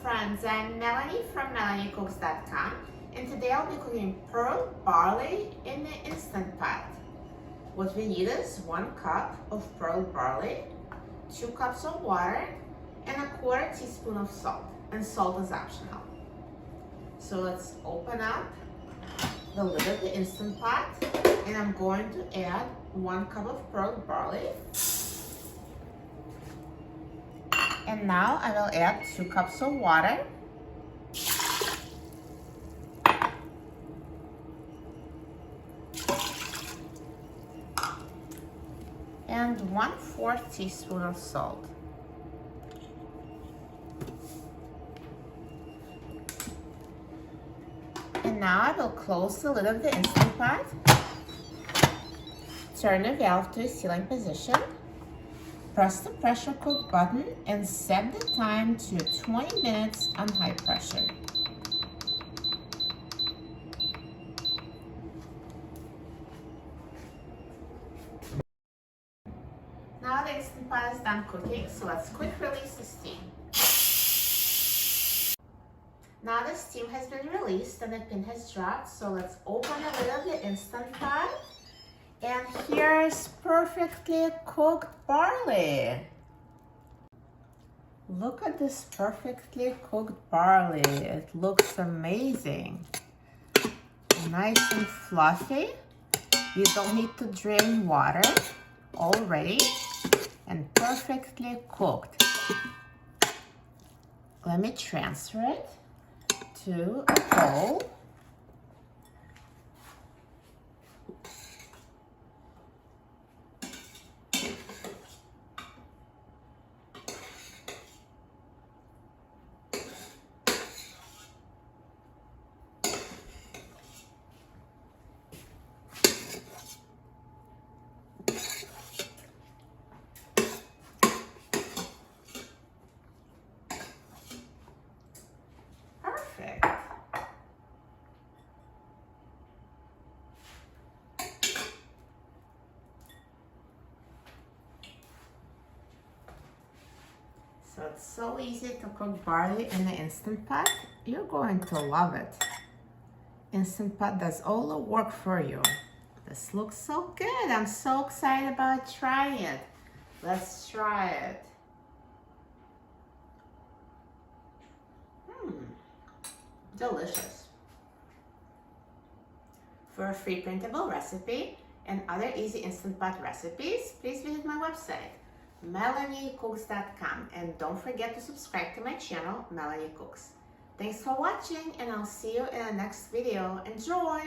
friends, I'm Melanie from MelanieCooks.com, and today I'll be cooking pearl barley in the Instant Pot. What we need is 1 cup of pearl barley, 2 cups of water, and a 1/4 teaspoon of salt, and salt is optional. So let's open up the lid of the Instant Pot, and I'm going to add 1 cup of pearl barley. And now I will add 2 cups of water. And 1/4 teaspoon of salt. And now I will close the lid of the Instant Pot. Turn the valve to a sealing position. Press the pressure cook button and set the time to 20 minutes on high pressure. Now the Instant Pot is done cooking, so let's quick release the steam. Now the steam has been released and the pin has dropped, so let's open the lid of the Instant Pot. And here's perfectly cooked barley. Look at this perfectly cooked barley. It looks amazing. Nice and fluffy. You don't need to drain water. Already. And perfectly cooked. Let me transfer it to a bowl. Perfect. So it's so easy to cook barley in the Instant Pot. You're going to love it. Instant Pot does all the work for you. This looks so good. I'm so excited about trying it. Let's try it. Delicious. For a free printable recipe and other easy Instant Pot recipes, please visit my website, MelanieCooks.com, and don't forget to subscribe to my channel, Melanie Cooks. Thanks for watching, and I'll see you in the next video. Enjoy!